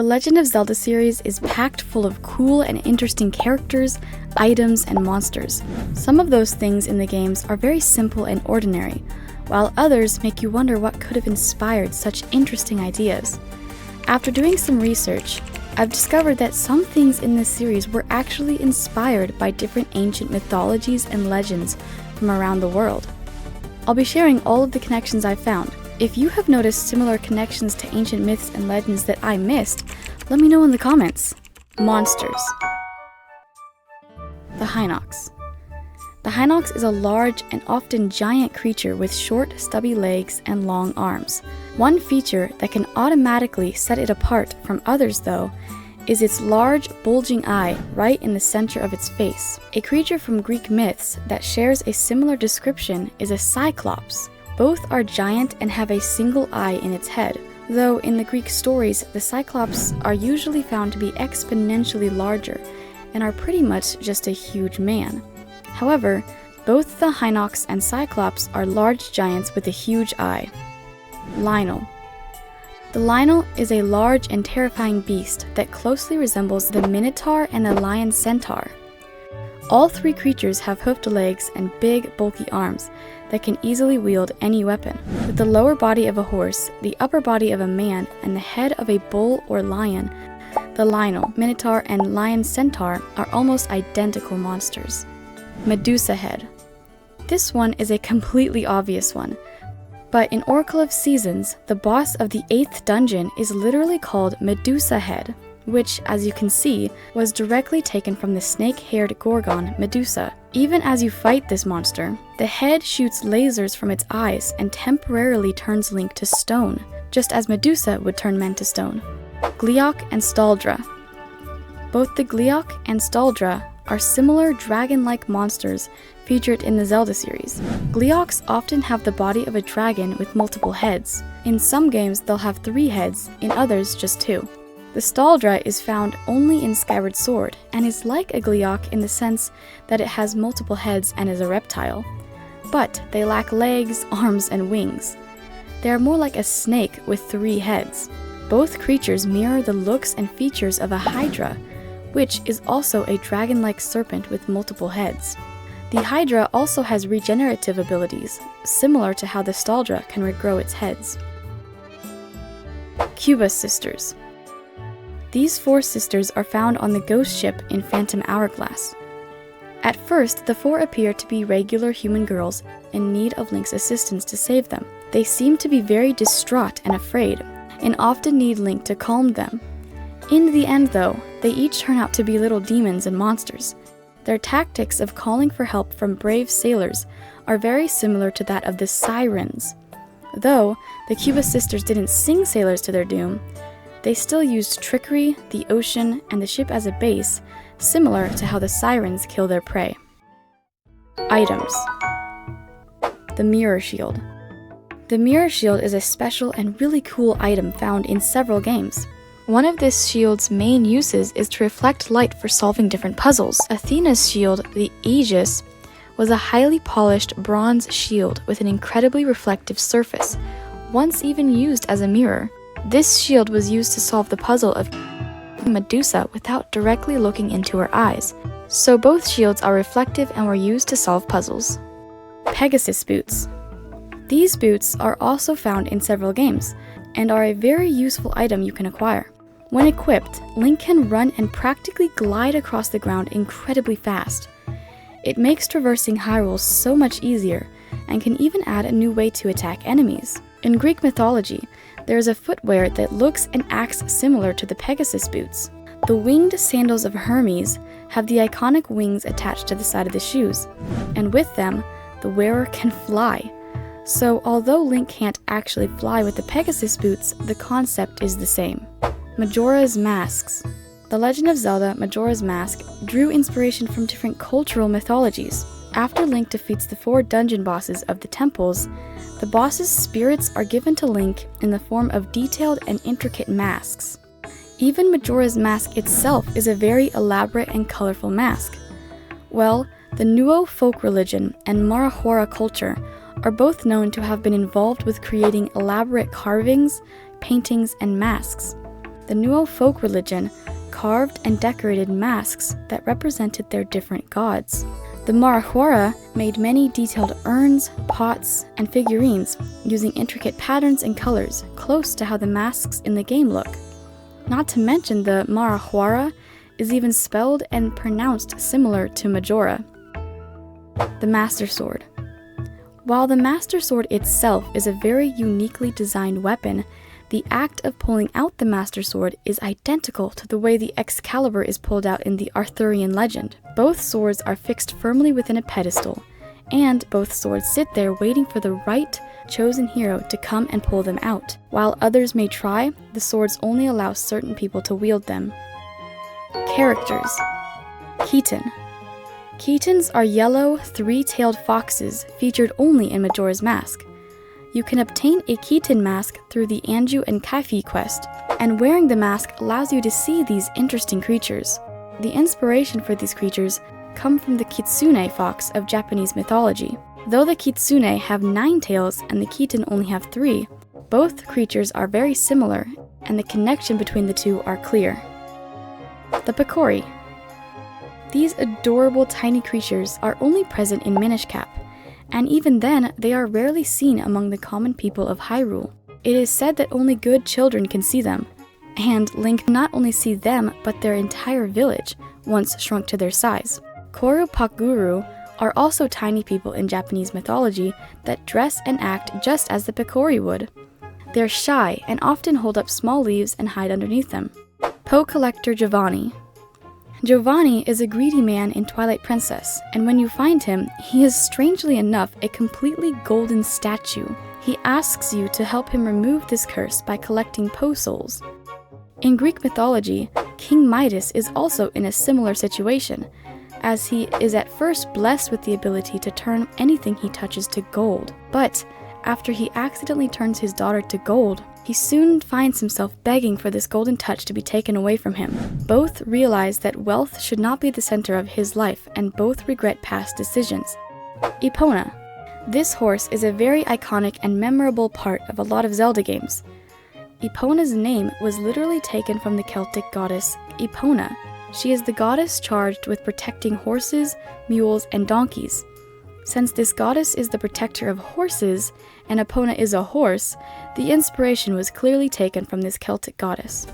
The Legend of Zelda series is packed full of cool and interesting characters, items, and monsters. Some of those things in the games are very simple and ordinary, while others make you wonder what could have inspired such interesting ideas. After doing some research, I've discovered that some things in this series were actually inspired by different ancient mythologies and legends from around the world. I'll be sharing all of the connections I've found. If you have noticed similar connections to ancient myths and legends that I missed, let me know in the comments. Monsters. The Hinox. The Hinox is a large and often giant creature with short, stubby legs and long arms. One feature that can automatically set it apart from others, though, is its large, bulging eye right in the center of its face. A creature from Greek myths that shares a similar description is a Cyclops. Both are giant and have a single eye in its head, though in the Greek stories, the Cyclops are usually found to be exponentially larger and are pretty much just a huge man. However, both the Hinox and Cyclops are large giants with a huge eye. Lynel. The Lynel is a large and terrifying beast that closely resembles the Minotaur and the Lion Centaur. All three creatures have hoofed legs and big, bulky arms that can easily wield any weapon. With the lower body of a horse, the upper body of a man, and the head of a bull or lion, the Lynel, Minotaur, and Lion Centaur are almost identical monsters. Medusa Head. This one is a completely obvious one, but in Oracle of Seasons, the boss of the 8th dungeon is literally called Medusa Head, which, as you can see, was directly taken from the snake-haired Gorgon, Medusa. Even as you fight this monster, the head shoots lasers from its eyes and temporarily turns Link to stone, just as Medusa would turn men to stone. Gleeok and Staldra. Both the Gleeok and Staldra are similar dragon-like monsters featured in the Zelda series. Gleeoks often have the body of a dragon with multiple heads. In some games, they'll have 3 heads, in others just 2. The Staldra is found only in Skyward Sword, and is like a Gleeok in the sense that it has multiple heads and is a reptile. But they lack legs, arms, and wings. They are more like a snake with 3 heads. Both creatures mirror the looks and features of a Hydra, which is also a dragon-like serpent with multiple heads. The Hydra also has regenerative abilities, similar to how the Staldra can regrow its heads. Cubus Sisters. These 4 sisters are found on the ghost ship in Phantom Hourglass. At first, the 4 appear to be regular human girls in need of Link's assistance to save them. They seem to be very distraught and afraid, and often need Link to calm them. In the end, though, they each turn out to be little demons and monsters. Their tactics of calling for help from brave sailors are very similar to that of the Sirens. Though the Cubus sisters didn't sing sailors to their doom, they still used trickery, the ocean, and the ship as a base, similar to how the Sirens kill their prey. Items. The Mirror Shield. The Mirror Shield is a special and really cool item found in several games. One of this shield's main uses is to reflect light for solving different puzzles. Athena's shield, the Aegis, was a highly polished bronze shield with an incredibly reflective surface, once even used as a mirror. This shield was used to solve the puzzle of Medusa without directly looking into her eyes, so both shields are reflective and were used to solve puzzles. Pegasus Boots. These boots are also found in several games, and are a very useful item you can acquire. When equipped, Link can run and practically glide across the ground incredibly fast. It makes traversing Hyrule so much easier, and can even add a new way to attack enemies. In Greek mythology, there is a footwear that looks and acts similar to the Pegasus boots. The winged sandals of Hermes have the iconic wings attached to the side of the shoes, and with them, the wearer can fly. So although Link can't actually fly with the Pegasus boots, the concept is the same. Majora's Masks. The Legend of Zelda Majora's Mask drew inspiration from different cultural mythologies. After Link defeats the 4 dungeon bosses of the temples, the boss's spirits are given to Link in the form of detailed and intricate masks. Even Majora's Mask itself is a very elaborate and colorful mask. Well, the Nuo folk religion and Marahora culture are both known to have been involved with creating elaborate carvings, paintings, and masks. the Nuo folk religion carved and decorated masks that represented their different gods. The Marahuara made many detailed urns, pots, and figurines using intricate patterns and colors close to how the masks in the game look. Not to mention the Marahuara is even spelled and pronounced similar to Majora. The Master Sword. While the Master Sword itself is a very uniquely designed weapon, the act of pulling out the Master Sword is identical to the way the Excalibur is pulled out in the Arthurian legend. Both swords are fixed firmly within a pedestal, and both swords sit there waiting for the right chosen hero to come and pull them out. While others may try, the swords only allow certain people to wield them. Characters. Keaton. Keatons are yellow, three-tailed foxes featured only in Majora's Mask. You can obtain a Keaton mask through the Anju and Kaifi quest, and wearing the mask allows you to see these interesting creatures. The inspiration for these creatures come from the Kitsune fox of Japanese mythology. Though the Kitsune have 9 tails and the Keaton only have 3, both creatures are very similar, and the connection between the two are clear. The Picori. These adorable tiny creatures are only present in Minish Cap, and even then, they are rarely seen among the common people of Hyrule. It is said that only good children can see them, and Link not only see them, but their entire village, once shrunk to their size. Koru Pakguru are also tiny people in Japanese mythology that dress and act just as the Picori would. They're shy and often hold up small leaves and hide underneath them. Poe Collector Giovanni. Giovanni is a greedy man in Twilight Princess, and when you find him, he is strangely enough a completely golden statue. He asks you to help him remove this curse by collecting Poe souls. In Greek mythology, King Midas is also in a similar situation, as he is at first blessed with the ability to turn anything he touches to gold. But after he accidentally turns his daughter to gold, he soon finds himself begging for this golden touch to be taken away from him. Both realize that wealth should not be the center of his life, and both regret past decisions. Epona. This horse is a very iconic and memorable part of a lot of Zelda games. Epona's name was literally taken from the Celtic goddess Epona. She is the goddess charged with protecting horses, mules, and donkeys. Since this goddess is the protector of horses, and Epona is a horse, the inspiration was clearly taken from this Celtic goddess.